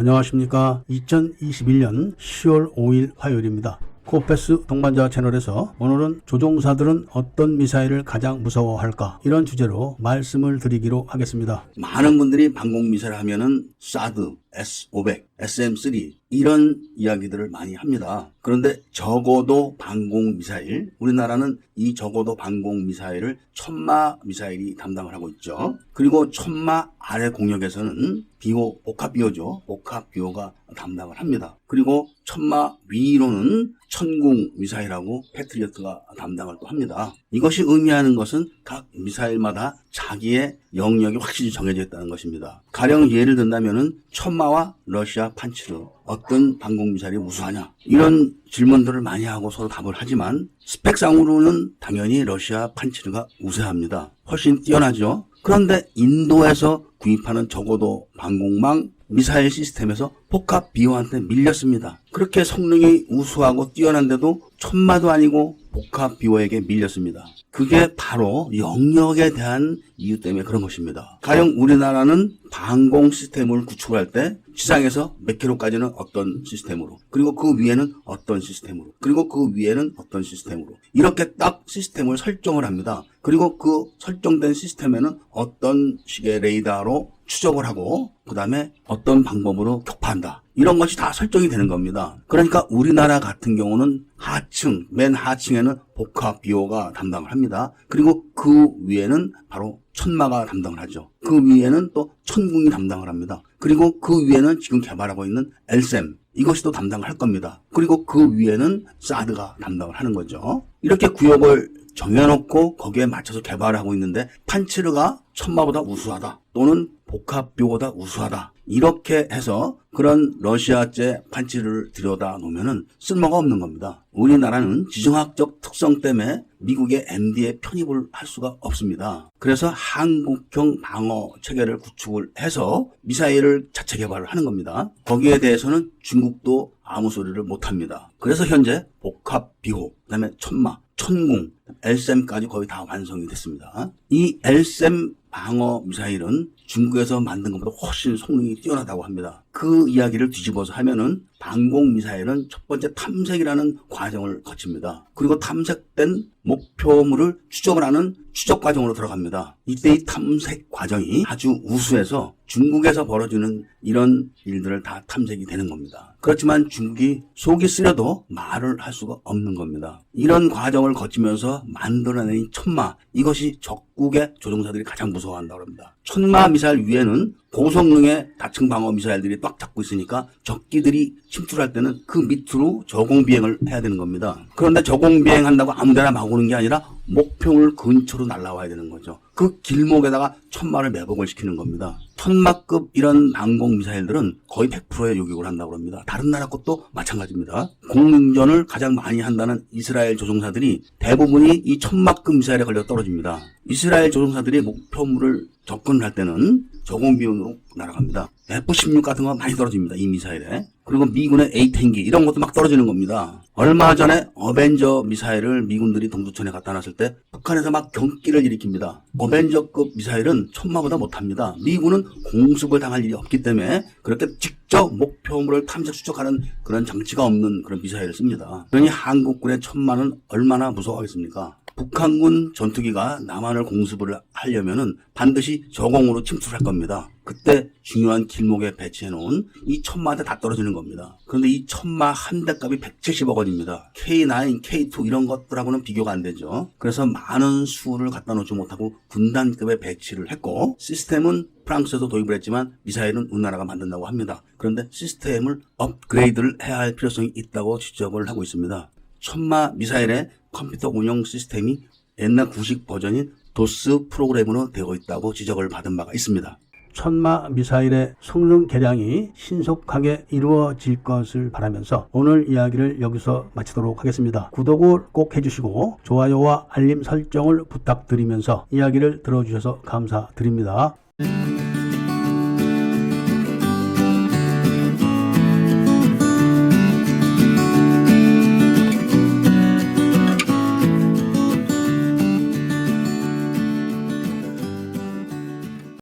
안녕하십니까. 2021년 10월 5일 화요일입니다. 코페스 동반자 채널에서 오늘은 조종사들은 어떤 미사일을 가장 무서워할까, 이런 주제로 말씀을 드리기로 하겠습니다. 많은 분들이 방공미사일 하면은 사드, S-500, SM-3 이런 이야기들을 많이 합니다. 그런데 적어도 방공미사일, 우리나라는 이 적어도 방공미사일을 천마 미사일이 담당을 하고 있죠. 그리고 천마 아래 공역에서는 비호, 복합비호죠. 복합비호가 담당을 합니다. 그리고 천마 위로는 천궁 미사일하고 패트리어트가 담당을 또 합니다. 이것이 의미하는 것은 각 미사일마다 자기의 영역이 확실히 정해져 있다는 것입니다. 가령 예를 든다면은 천마와 러시아 판치르, 어떤 방공미사일이 우수하냐, 이런 질문들을 많이 하고 서로 답을 하지만 스펙상으로는 당연히 러시아 판치르가 우세합니다. 훨씬 뛰어나죠. 그런데 인도에서 구입하는 적어도 방공망 미사일 시스템에서 복합 비호한테 밀렸습니다. 그렇게 성능이 우수하고 뛰어난데도 천마도 아니고 복합 비호에게 밀렸습니다. 그게 바로 영역에 대한 이유 때문에 그런 것입니다. 가령 우리나라는 방공 시스템을 구축할 때 지상에서 몇 킬로까지는 어떤 시스템으로, 그리고 그 위에는 어떤 시스템으로, 그리고 그 위에는 어떤 시스템으로, 이렇게 딱 시스템을 설정을 합니다. 그리고 그 설정된 시스템에는 어떤 식의 레이더로 추적을 하고 그 다음에 어떤 방법으로 격파한다, 이런 것이 다 설정이 되는 겁니다. 그러니까 우리나라 같은 경우는 하층, 맨 하층에는 복합 비호가 담당을 합니다. 그리고 그 위에는 바로 천마가 담당을 하죠. 그 위에는 또 천궁이 담당을 합니다. 그리고 그 위에는 지금 개발하고 있는 LSAM, 이것이 또 담당을 할 겁니다. 그리고 그 위에는 사드가 담당을 하는 거죠. 이렇게 구역을 정해놓고 거기에 맞춰서 개발하고 있는데 판치르가 천마보다 우수하다, 또는 복합비호보다 우수하다, 이렇게 해서 그런 러시아제 판치르를 들여다 놓으면은 쓸모가 없는 겁니다. 우리나라는 지정학적 특성 때문에 미국의 MD에 편입을 할 수가 없습니다. 그래서 한국형 방어 체계를 구축을 해서 미사일을 자체 개발을 하는 겁니다. 거기에 대해서는 중국도 아무 소리를 못합니다. 그래서 현재 복합비호, 그다음에 천마, 천궁, LSAM까지 거의 다 완성이 됐습니다. 이 LSAM 방어 미사일은 중국에서 만든 것보다 훨씬 성능이 뛰어나다고 합니다. 그 이야기를 뒤집어서 하면은 방공 미사일은 첫 번째 탐색이라는 과정을 거칩니다. 그리고 탐색된 목표물을 추적을 하는 추적 과정으로 들어갑니다. 이때 이 탐색 과정이 아주 우수해서 중국에서 벌어지는 이런 일들을 다 탐색이 되는 겁니다. 그렇지만 중국이 속이 쓰려도 말을 할 수가 없는 겁니다. 이런 과정을 거치면서 만들어낸 천마, 이것이 적국의 조종사들이 가장 무서워한다고 합니다. 천마 미사일 위에는 고성능의 다층 방어 미사일들이 꽉 잡고 있으니까 적기들이 침투할 때는 그 밑으로 저공비행을 해야 되는 겁니다. 그런데 저공비행한다고 아무데나 막 오는 게 아니라 목표물 근처로 날아와야 되는 거죠. 그 길목에다가 천마를 매복을 시키는 겁니다. 천마급 이런 방공 미사일들은 거의 100%의 요격을 한다고 합니다. 다른 나라 것도 마찬가지입니다. 공중전을 가장 많이 한다는 이스라엘 조종사들이 대부분이 이 천마급 미사일에 걸려 떨어집니다. 이스라엘 조종사들이 목표물을 접근할 때는 저공비용으로 날아갑니다. F-16 같은 거 많이 떨어집니다, 이 미사일에. 그리고 미군의 A-10기 이런 것도 막 떨어지는 겁니다. 얼마 전에 어벤져 미사일을 미군들이 동두천에 갖다 놨을 때 북한에서 막 경기를 일으킵니다. 어벤져급 미사일은 천마보다 못합니다. 미군은 공습을 당할 일이 없기 때문에 그렇게 직접 목표물을 탐색 추적하는 그런 장치가 없는 그런 미사일을 씁니다. 그러니 한국군의 천마는 얼마나 무서워하겠습니까? 북한군 전투기가 남한을 공습을 하려면은 반드시 저공으로 침투할 겁니다. 그때 중요한 길목에 배치해놓은 이 천마한테 다 떨어지는 겁니다. 그런데 이 천마 한 대 값이 170억 원입니다. K9, K2 이런 것들하고는 비교가 안 되죠. 그래서 많은 수를 갖다 놓지 못하고 군단급에 배치를 했고, 시스템은 프랑스에서 도입을 했지만 미사일은 우리나라가 만든다고 합니다. 그런데 시스템을 업그레이드를 해야 할 필요성이 있다고 지적을 하고 있습니다. 천마 미사일의 컴퓨터 운영 시스템이 옛날 구식 버전인 도스 프로그램으로 되어 있다고 지적을 받은 바가 있습니다. 천마 미사일의 성능 개량이 신속하게 이루어질 것을 바라면서 오늘 이야기를 여기서 마치도록 하겠습니다. 구독을 꼭 해주시고 좋아요와 알림 설정을 부탁드리면서 이야기를 들어주셔서 감사드립니다.